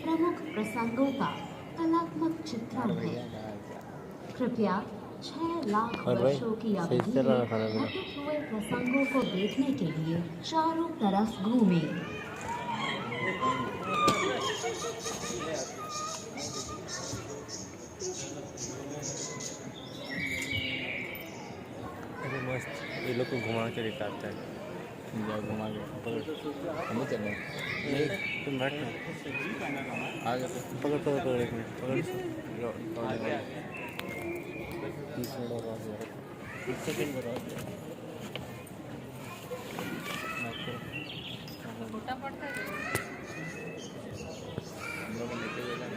प्रमुख प्रसंगों का कलात्मक चित्रण है। कृपया 6 लाख वर्षों की अवधि में घटित हुए प्रसंगों को देखने के लिए चारों तरफ घूमें। अरे मस्त, ये लोग को घुमा के दिखाता है। घुमा के हमें चलना नहीं, तुम बैठ ना, आगे पकड़ पकड़ पकड़, एक मिनट पकड़। 30 मिनट और 30 सेकेंड बता छोटा पड़ता है हम लोग लेके गए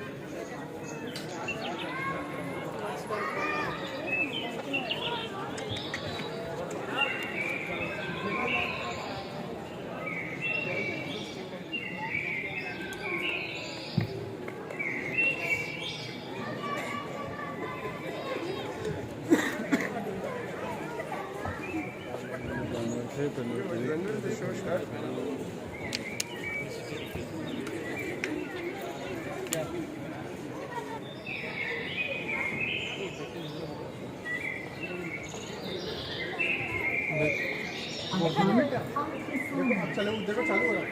देखो चालू हो रहा है।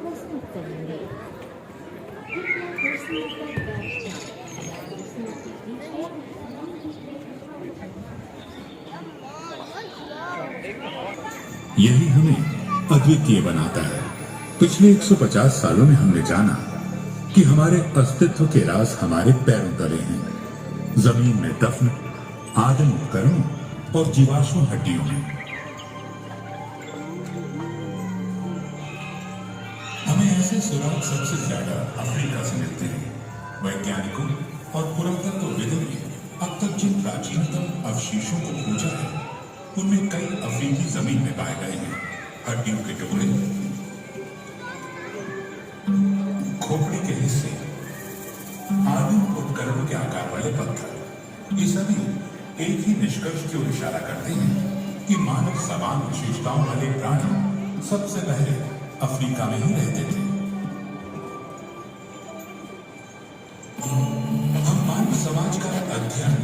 प्रस्तुत करेंगे। यही हमें अद्वितीय बनाता है। पिछले 150 सालों में हमने जाना कि हमारे अस्तित्व के राज हमारे पैरों तले हैं, जमीन में दफन आदिम उपकरणों और जीवाश्म हड्डियों में। हमें ऐसे सुराग सबसे ज्यादा अफ्रीका से मिलते हैं। वैज्ञानिकों और पुरातत्वविदों ने अब तक जिन प्राचीनतम अवशेषों को खोजा है, उनमें कई अफ्रीकी जमीन में पाए गए हैं। हड्डियों के टुकड़े, खोपड़ी के हिस्से, आदिम उपकरणों के आकार वाले पत्थर, ये सभी एक ही निष्कर्ष की ओर इशारा करते हैं कि मानव समान विशेषताओं वाले प्राणी सबसे पहले अफ्रीका में ही रहते थे। हम मानव समाज का अध्ययन,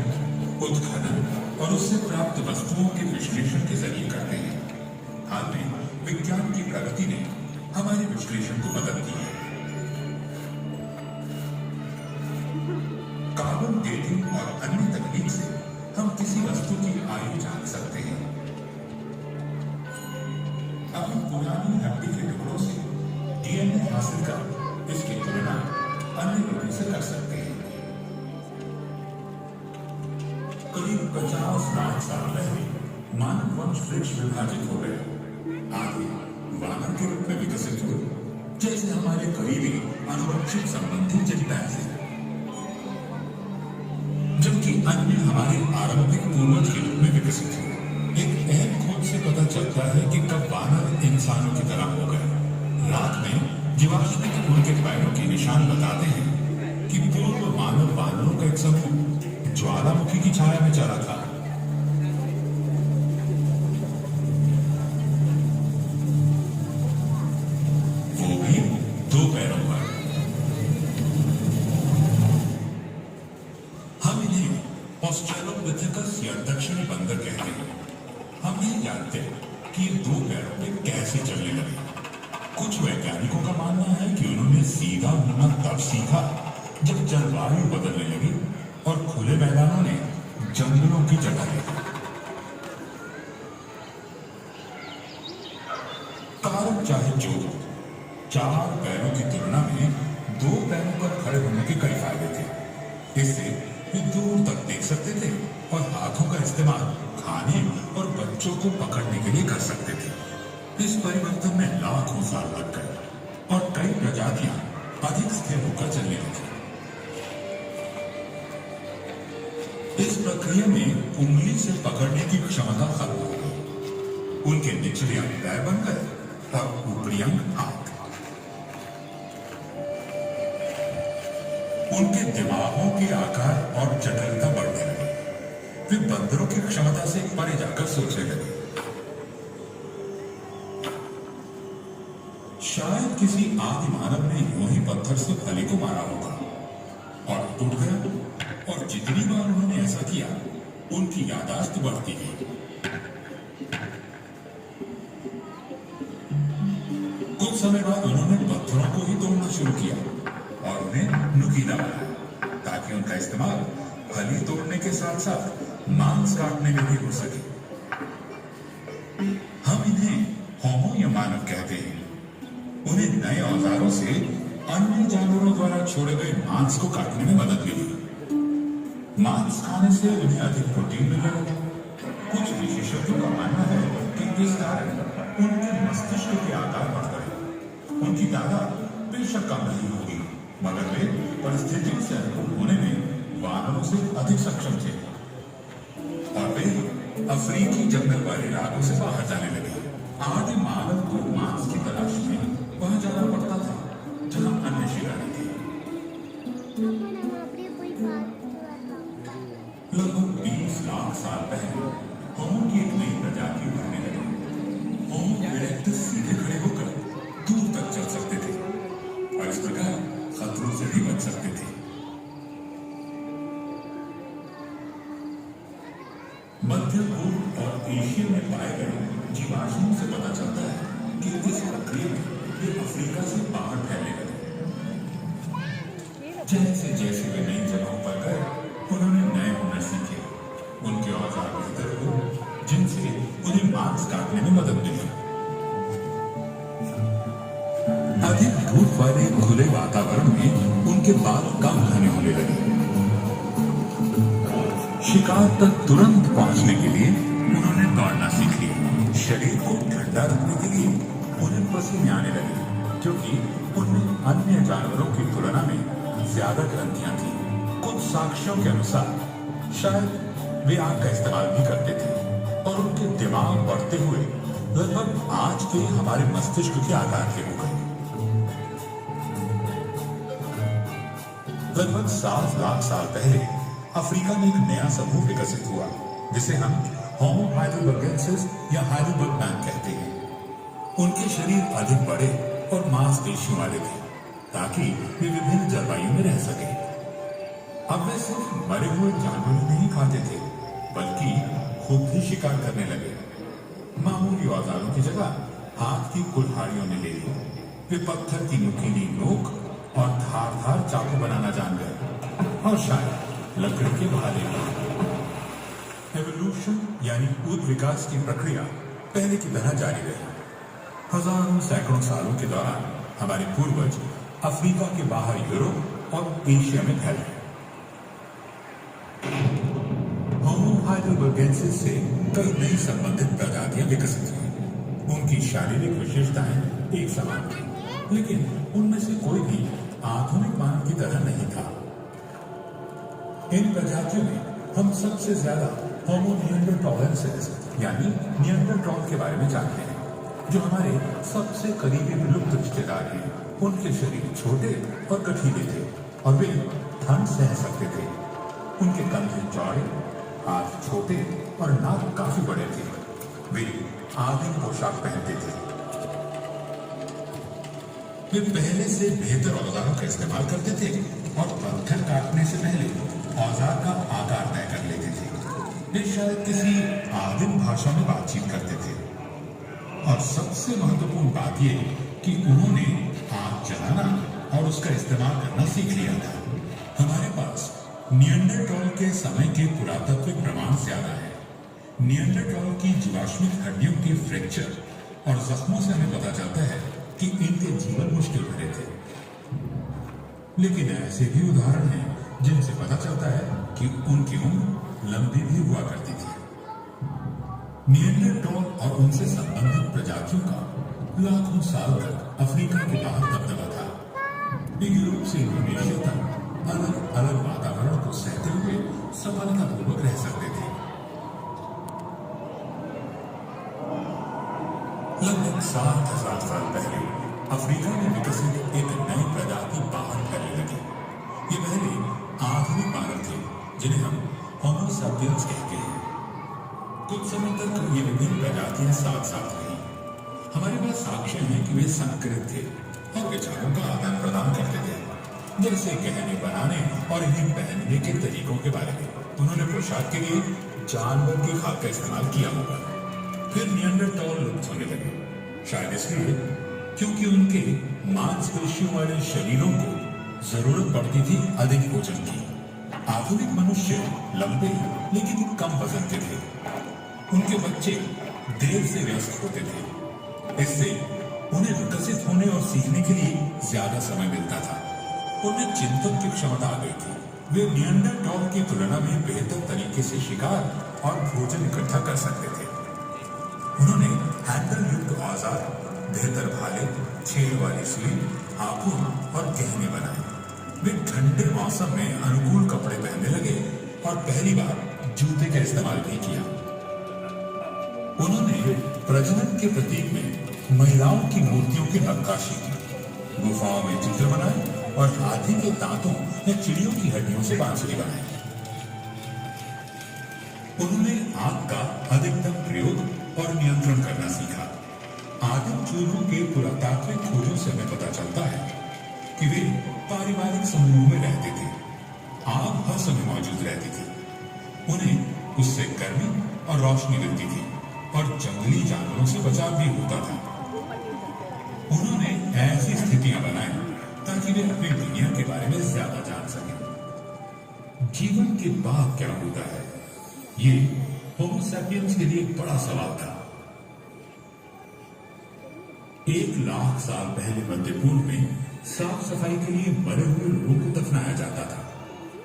उत्खनन और उससे प्राप्त वस्तुओं के विश्लेषण के जरिए करते हैं। हाल में विज्ञान की प्रगति ने हमारे विश्लेषण को मदद की है। कार्बन डेटिंग और अन्य तकनीक से हम किसी वस्तु की आयु जान सकते हैं। अब हम पुरानी हड्डी के टुकड़ों से डीएनए हासिल कर इसकी तुलना अन्य लोगों से कर सकते हैं। करीब 50 लाख साल पहले मानव वंश वृक्ष विभाजित हो गए, आगे वानर के रूप में विकसित हुए, जैसे हमारे करीबी आनुवंशिक संबंधी चिंपैंजी, जबकि अन्य हमारे आरंभिक पूर्वज के रूप में विकसित हुए। एक अहम खोज से पता चलता है कि कब वानर इंसानों की तरह हो गए। रात में जीवाश्म उनके पैरों के निशान बताते हैं कि पूर्व मानव वानरों का एक समूह ज्वालामुखी की छाया में चला था। वो भी 2 पैरों पर। हम इन्हें ऑस्ट्रेलोपिथेकस या दक्षिणी बंदर कहते हैं। हम नहीं जानते कि ये 2 पैरों पे कैसे चलने लगे। कुछ वैज्ञानिकों का मानना है कि उन्होंने सीधा उड़ना तब सीखा जब जलवायु बदलने लगी और खुले मैदानों ने जंगलों की जगह ली। कारण चाहे जो, 4 पैरों की तुलना में 2 पैरों पर खड़े होने के कई फायदे थे। इससे वे दूर तक देख सकते थे और हाथों का इस्तेमाल खाने और बच्चों को पकड़ने के लिए कर सकते थे। इस परिवर्तन में लाखों साल लग गए और कई प्रजातियां अधिक स्थिर होकर चलने लगी। इस प्रक्रिया में उंगली से पकड़ने की क्षमता खत्म हो गई। उनके निचले अंग पैर बन गए और ऊपरी अंग हाथ। उनके दिमागों के आकार और जटिलता बढ़ने लगी। वे बंदरों की क्षमता से परे जाकर सोचने लगे। शायद किसी आदि मानव ने यूं ही पत्थर से फली को मारा होगा और टूट गया। और जितनी बार उन्होंने ऐसा किया, उनकी याददाश्त बढ़ती गई। कुछ समय बाद उन्होंने पत्थरों को ही तोड़ना शुरू किया और उन्हें नुकीला बनाया, ताकि उनका इस्तेमाल फली तोड़ने के साथ साथ मांस काटने में भी हो सके। हम इन्हें होमो या मानव कहते हैं। उन्हें नए औजारों से अन्य जानवरों द्वारा छोड़े गए मांस को काटने में मदद मिली। मांस खाने से उन्हें अधिक प्रोटीन मिलने लगा। कुछ विशेषज्ञों का मानना है कि इस कारण उनके मस्तिष्क के आकार बढ़ गए। उनकी तादाद बेशक कम नहीं होगी, मगर वे परिस्थितियों से अनुकूल होने में वानरों से अधिक सक्षम थे और वे अफ्रीकी जंगल वाले इलाकों से बाहर जाने लगे। आदि मानव को मांस की तलाश में वहां जाना पड़ता था जहां अन्य शिकारी थे। लगभग 20 लाख साल पहले होमो की एक नई प्रजाति उभरने लगी। होमो इरेक्टस सीधे खड़े होकर दूर तक चल सकते थे और इस प्रकार खतरों से भी बच सकते थे। मध्य पूर्व और एशिया में पाए गए जीवाश्मों से पता चलता है कि इस प्रक्रिया में वे अफ्रीका से बाहर फैलने लगे। जैसे जैसे वे नई जगहों पर गए, उन्होंने नए हुनर सीखे। उनके औजार बेहतर हुए, जिनसे उन्हें मांस काटने में मदद मिली। अधिक धूप वाले खुले वातावरण में उनके बाल कम घने होने लगे। शिकार तक तुरंत पहुंचने के लिए उन्होंने दौड़ना सीख लिया। शरीर को ठंडा रखने के लिए उन्हें पसीने आने लगे, क्योंकि उनमें अन्य जानवरों की तुलना में ज्यादा ग्रंथियां थी। कुछ साक्ष्यों के अनुसार शायद वे आग का इस्तेमाल भी करते थे और उनके दिमाग बढ़ते हुए लगभग आज के हमारे मस्तिष्क के आकार के हो गए। लगभग 7 लाख साल पहले अफ्रीका में एक नया समूह विकसित हुआ, जिसे हम होमो हाइडेलबर्गेंसिस या हाइडेलबर्ग मैन कहते हैं। उनके शरीर अधिक बड़े और मांसपेशियों वाले थे, ताकि वे विभिन्न जलवायु में रह सके। अब वे सिर्फ मरे हुए जानवर ही नहीं खाते थे, बल्कि खुद भी शिकार करने लगे। मामूली औजारों की जगह हाथ की कुल्हाड़ियों ने ले ली। वे पत्थर की नुकीली नोक और धारदार चाकू बनाना जान गए, और शायद लकड़ी के भाले भी। एवोल्यूशन यानी उद विकास की प्रक्रिया पहले की तरह जारी रही। हजारों सैकड़ों सालों के दौरान हमारे पूर्वज अफ्रीका के बाहर यूरोप और एशिया में फैल गए। होमो हाइडेलबर्गेंसिस से कई नई संबंधित प्रजातियां विकसित हुई। उनकी शारीरिक विशेषताएं एक समान थी, लेकिन उनमें से कोई भी आधुनिक मानव की तरह नहीं था। इन प्रजातियों में हम सबसे ज्यादा होमो निएंडरथालेंसिस यानी निएंडरथॉल के बारे में जानते हैं, जो हमारे सबसे करीबी विलुप्त रिश्तेदार हैं। उनके शरीर छोटे और गठीले थे और वे ठंड सह सकते थे। उनके कंधे चौड़े, हाथ छोटे और नाक काफी बड़े थे। वे आदिम पोशाक पहनते थे। वे पहले से बेहतर औजारों का इस्तेमाल करते थे और पत्थर काटने से पहले औजार का आकार तय कर लेते थे। वे शायद किसी आदिम भाषा में बातचीत करते थे। और सबसे महत्वपूर्ण बात यह कि उन्होंने आग जलाना और उसका इस्तेमाल करना सीख लिया था। हमारे पास निएंडरथॉल के समय के पुरातात्विक प्रमाण ज्यादा है। निएंडरथॉल की जीवाश्मिक हड्डियों के फ्रैक्चर और जख्मों से हमें पता चलता है कि इनके जीवन मुश्किल भरे थे। लेकिन ऐसे भी उदाहरण हैं जिनसे पता चलता है कि उनकी उम्र लंबी भी हुआ करती थी। निएंडरथॉल और उनसे संबंधित प्रजातियों का लाखों साल तक अफ्रीका के बाहर दबदबा था। वे यूरोप से इंडोनेशिया तक अलग अलग वातावरण को सहते हुए सफलतापूर्वक रह सकते थे। लगभग 7,000 साल पहले अफ्रीका में विकसित एक नई प्रजाति बाहर फैलने लगी। ये पहले आधुनिक मानव थे, जिन्हें हम होमो सैपियंस कहते हैं। कुछ समय तक ये विभिन्न प्रजातियां साथ साथ रही। हमारे पास साक्ष्य है कि वे संकरित थे और विचारों का आदान प्रदान करते थे, जैसे गहने बनाने और इन्हें पहनने के तरीकों के बारे में। उन्होंने पोशाक के लिए जानवर की खाद का इस्तेमाल किया होगा। फिर निएंडरथॉल लुप्त होने लगे, शायद इसलिए क्योंकि उनके मांसपेशियों वाले शरीरों को जरूरत पड़ती थी अधिक भोजन की। आधुनिक मनुष्य लंबे लेकिन कम वजन के थे। उनके बच्चे देर से व्यस्त होते थे, इससे उन्हें विकसित होने और सीखने के लिए ज्यादा समय मिलता था। उनमें चिंतन की क्षमता आ गई थी। वे निएंडरथॉल की तुलना में बेहतर तरीके से शिकार और भोजन इकट्ठा कर सकते थे। उन्होंने हैंडल युक्त औजार, बेहतर भाले, छेद वाली सुई, हाथों और गहने बनाए। वे ठंडे मौसम में अनुकूल कपड़े पहनने लगे और पहली बार जूते का इस्तेमाल भी किया। उन्होंने प्रजनन के प्रतीक में महिलाओं की मूर्तियों की नक्काशी की, गुफाओं में चित्र बनाए और हाथी के दांतों या चिड़ियों की हड्डियों से बांसुरी बनाई। उन्होंने आग का अधिकतम प्रयोग और नियंत्रण करना सीखा। आदिम चूहों के पुरातात्विक खोजों से हमें पता चलता है कि वे पारिवारिक समूहों में रहते थे। आग हर समय मौजूद रहती थी। उन्हें उससे गर्मी और रोशनी मिलती थी और जंगली जानवरों से बचाव भी होता था। उन्होंने ऐसी स्थितियां बनाई ताकि वे अपनी दुनिया के बारे में ज्यादा जान सकें। जीवन के बाद क्या होता है, ये होमो सैपियंस के लिए एक बड़ा सवाल था। 1 लाख साल पहले मध्य पूर्व में साफ सफाई के लिए मरे हुए लोगों को दफनाया जाता था।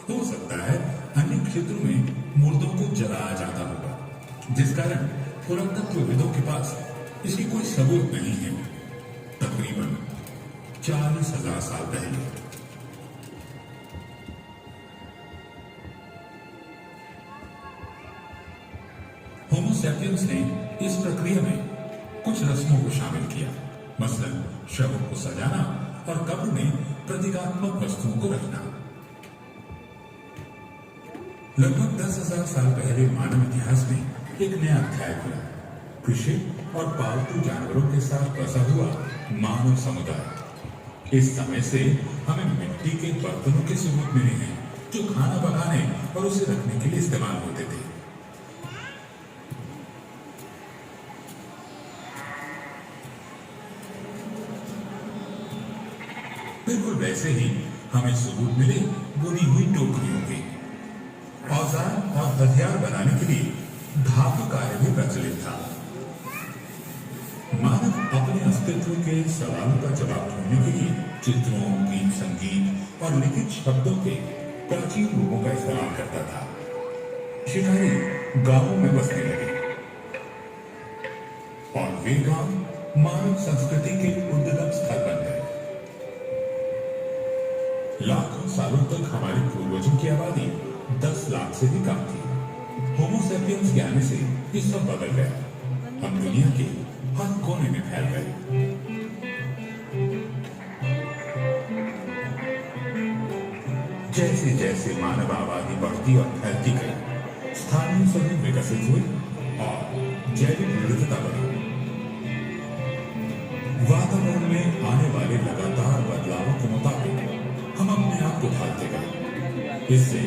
हो सकता है अन्य क्षेत्रों में मुर्दों को जलाया जाता होगा, जिस कारण पुरातत्वविदों के पास इसकी कोई सबूत नहीं है। तकरीबन 40,000 साल पहले होमो सैपियंस ने इस प्रक्रिया में कुछ रस्मों को शामिल किया, मसलन शवों को सजाना और कब्र में प्रतीकात्मक वस्तुओं को रखना। लगभग 10,000 साल पहले मानव इतिहास में एक नया अध्याय खुला। कृषि और पालतू जानवरों के साथ बसा हुआ मानव समुदाय। इस समय से हमें मिट्टी के बर्तनों के सबूत मिले हैं जो खाना बनाने और उसे रखने के लिए इस्तेमाल होते थे। बिल्कुल वैसे ही हमें सबूत मिले बुनी हुई टोकरियों के। औजार और हथियार बनाने के लिए धातु कार्य भी प्रचलित था। मानव अपने अस्तित्व के सवालों का जवाब ढूंढने के लिए चित्रों, गीत संगीत और लिखित शब्दों के प्राचीन रूपों का इस्तेमाल करता था। शिकारी गांवों में बसने लगे और वे गांव मानव संस्कृति के उद्गम स्थल बन गए। लाखों सालों तक हमारे पूर्वजों की आबादी 10 लाख से भी कम थी। होमो सैपियंस के आने से ये सब बदल गया। हम दुनिया के हर कोने में फैल गए। जैसे जैसे मानव आबादी बढ़ती और फैलती गई, स्थानीय समूह विकसित हुए और जैविक विविधता बढ़ी। वातावरण में आने वाले लगातार बदलावों के मुताबिक हम अपने आप को ढालते गए। इससे